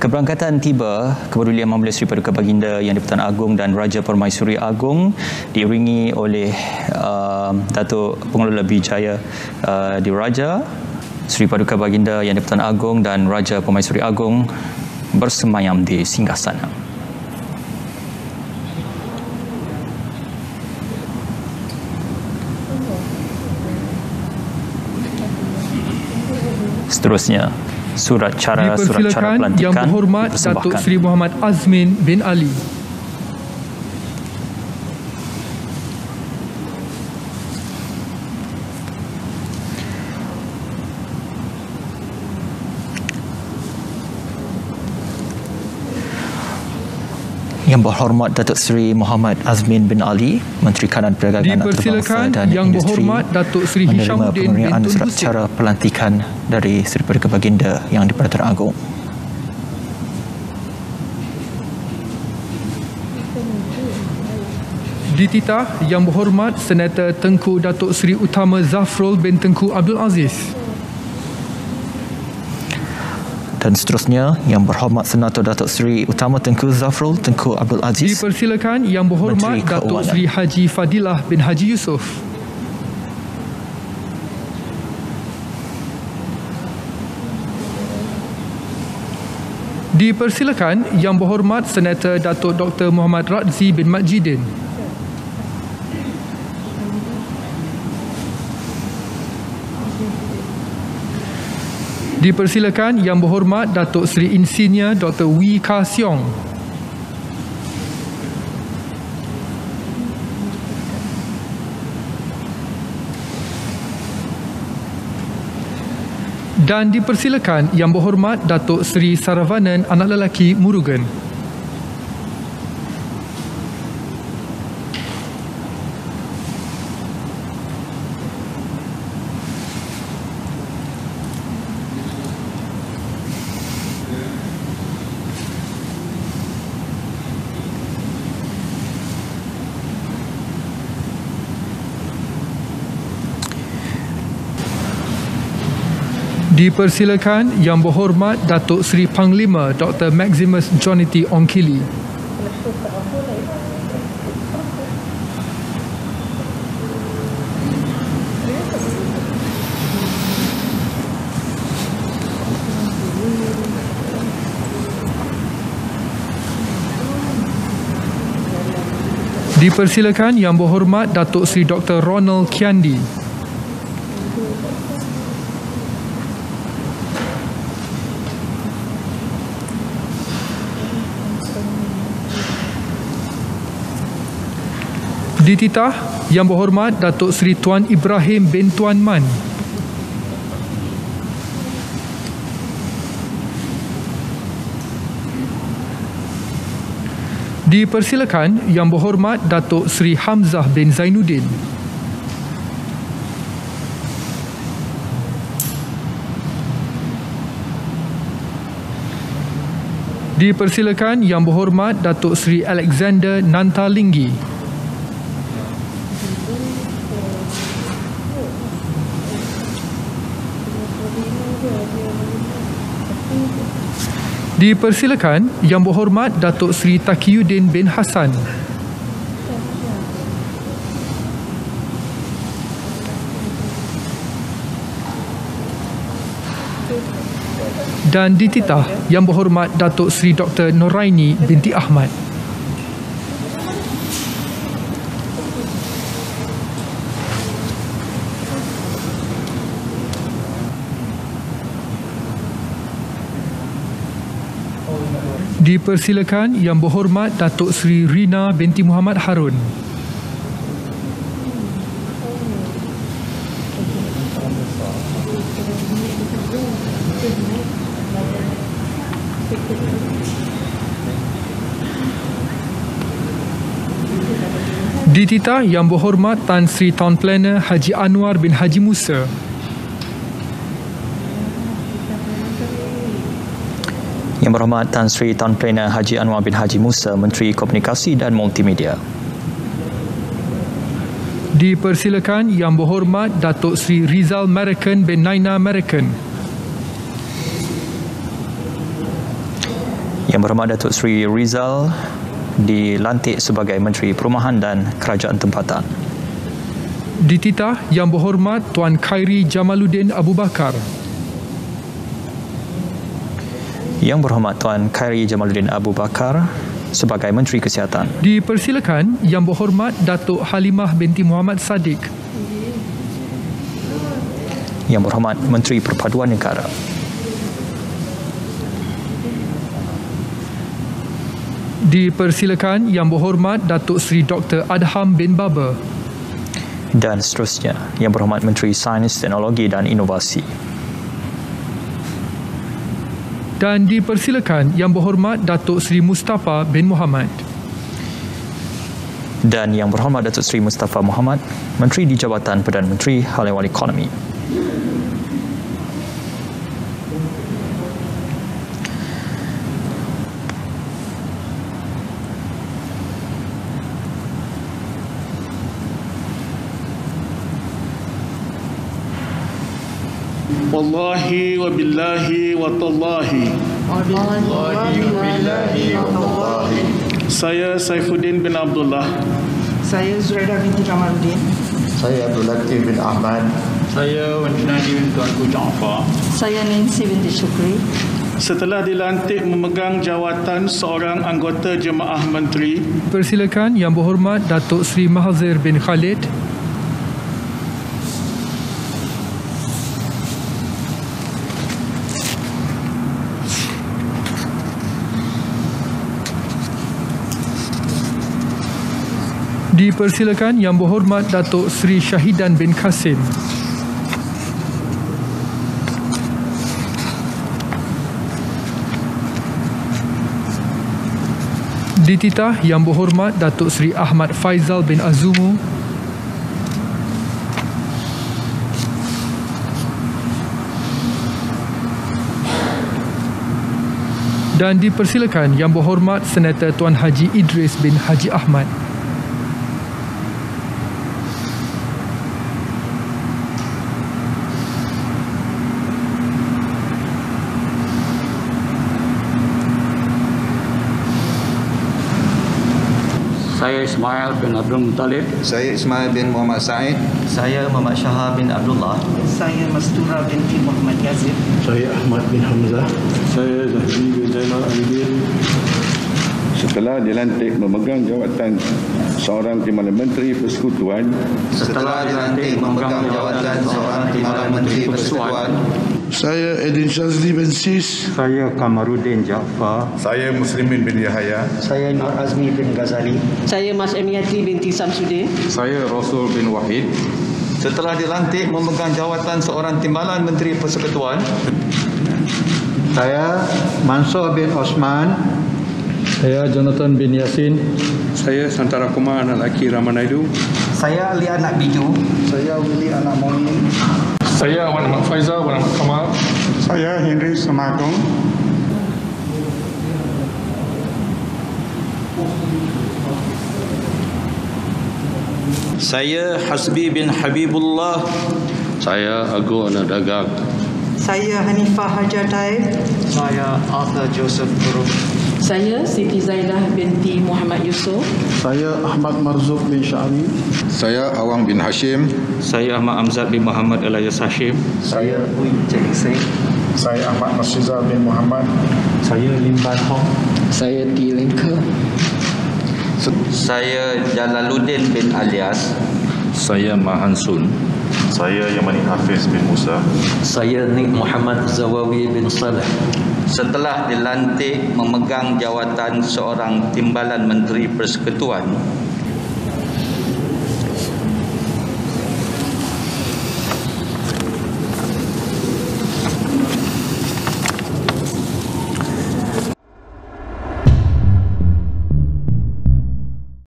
Keberangkatan tiba Kepedulian Mamboleh Seri Paduka Baginda Yang di-Pertuan Agong dan Raja Permaisuri Agong diiringi oleh Datuk Pengelola Bijaya Diraja Seri Paduka Baginda Yang di-Pertuan Agong dan Raja Permaisuri Agong bersemayam di singgasana. Seterusnya, surat cara pelantikan Yang Berhormat Datuk Seri Muhammad Azmin bin Ali. Yang Berhormat Datuk Seri Muhammad Azmin bin Ali, Menteri Kanan Perdagangan Antarabangsa dan Yang Industri, Berhormat Datuk Seri menerima Hishamuddin penerimaan bin surat Tun cara pelantikan dari Seri Paduka Baginda Yang di-Pertuan Agong. Dititah Yang Berhormat Senator Tengku Datuk Seri Utama Zafrul bin Tengku Abdul Aziz. Dan seterusnya, Yang Berhormat Senator Datuk Seri Utama Tengku Zafrul Tengku Abdul Aziz, Dipersilakan Yang Berhormat Menteri Datuk Keuangan. Seri Haji Fadilah bin Haji Yusof. Dipersilakan Yang Berhormat Senator Datuk Dr. Muhammad Radzi bin Majidin. Dipersilakan Yang Berhormat Datuk Seri Insinyur Dr. Wee Ka Siong. Dan dipersilakan Yang Berhormat Datuk Seri Saravanan Anak Lelaki Murugan. Dipersilakan Yang Berhormat Datuk Seri Panglima Dr. Maximus Jonity Onkili. Dipersilakan Yang Berhormat Datuk Seri Dr. Ronald Kiandi. Dititah Yang Berhormat Datuk Seri Tuan Ibrahim bin Tuan Man. Dipersilakan Yang Berhormat Datuk Seri Hamzah bin Zainuddin. Dipersilakan Yang Berhormat Datuk Seri Alexander Nantalinggi. Dipersilakan Yang Berhormat Datuk Seri Taqiyuddin bin Hassan. Dan dititah Yang Berhormat Datuk Seri Dr. Noraini binti Ahmad. Dipersilakan Yang Berhormat Datuk Seri Rina binti Muhammad Harun. Dititah Yang Berhormat Tan Sri Town Planner Haji Anwar bin Haji Musa. Yang Berhormat Tan Sri Town Planner Haji Anwar bin Haji Musa, Menteri Komunikasi dan Multimedia. Dipersilakan Yang Berhormat Datuk Seri Rizal Marakan bin Naina Marakan. Yang Berhormat Datuk Seri Rizal dilantik sebagai Menteri Perumahan dan Kerajaan Tempatan. Dititah Yang Berhormat Tuan Khairi Jamaluddin Abu Bakar. Yang Berhormat Tuan Khairi Jamaluddin Abu Bakar sebagai Menteri Kesihatan. Dipersilakan Yang Berhormat Datuk Halimah binti Muhammad Sadiq. Yang Berhormat Menteri Perpaduan Negara. Dipersilakan Yang Berhormat Datuk Seri Dr. Adham bin Baba. Dan seterusnya, Yang Berhormat Menteri Sains, Teknologi dan Inovasi. Dan dipersilakan Yang Berhormat Datuk Seri Mustafa bin Muhammad. Dan Yang Berhormat Datuk Seri Mustafa Muhammad, Menteri di Jabatan Perdana Menteri Hal Ehwal Ekonomi. Wallahi wa billahi wa tallahi. Saya Saifuddin bin Abdullah. Saya Zuraida binti Kamaluddin. Saya Abdul Latif bin Ahmad. Saya Wandinadi bin Tuanku Jaafar. Saya Nancy binti Syukri. Setelah dilantik memegang jawatan seorang anggota Jemaah Menteri, Persilakan Yang Berhormat Datuk Seri Mahazir bin Khalid. Dipersilakan Yang Berhormat Datuk Seri Syahidan bin Kasim. Dititah Yang Berhormat Datuk Seri Ahmad Faizal bin Azumu. Dan dipersilakan Yang Berhormat Senator Tuan Haji Idris bin Haji Ahmad. Saya Ismail bin Abdul Muttalib. Saya Ismail bin Muhammad Said. Saya Muhammad Shahar bin Abdullah. Saya Mastura binti Muhammad Yazid. Saya Ahmad bin Hamzah. Saya Zahri bin Zainal Abidin. Setelah dilantik memegang jawatan seorang Timbalan Menteri Persekutuan. Setelah dilantik memegang jawatan seorang Timbalan Menteri Persekutuan. Saya Edin Shazli bin Sis. Saya Kamaruddin Jaafar. Saya Muslimin bin Yahya. Saya Nur Azmi bin Ghazali. Saya Mas Emiati binti Samsudin. Saya Rasul bin Wahid. Setelah dilantik memegang jawatan seorang Timbalan Menteri Persekutuan. Saya Mansur bin Osman. Saya Jonathan bin Yasin. Saya Santara Kumar anak lelaki Ramanaidu. Saya Ali Anak Biju. Saya Willy Anak Momin. Saya Wan Ahmad Faizal, Wan Ahmad Kamal. Saya Henry Semagong. Saya Hasbi bin Habibullah. Saya Agung Anak Dagang. Saya Hanifah Hajar Taib. Saya Arthur Joseph Buruk. Saya Siti Zaidah binti Muhammad Yusof. Saya Ahmad Marzuk bin Syari. Saya Awang bin Hashim. Saya Ahmad Amzad bin Muhammad Elias Hashim. Saya Ui Cik Singh. Saya Ahmad Masyiza bin Muhammad. Saya Lim Ban Hong. Saya T. Linka. Saya Jalaluddin bin Alias. Saya Mahan Sun. Saya Yamani Hafiz bin Musa. Saya Nik Muhammad Zawawi bin Saleh. Setelah dilantik memegang jawatan seorang Timbalan Menteri Persekutuan,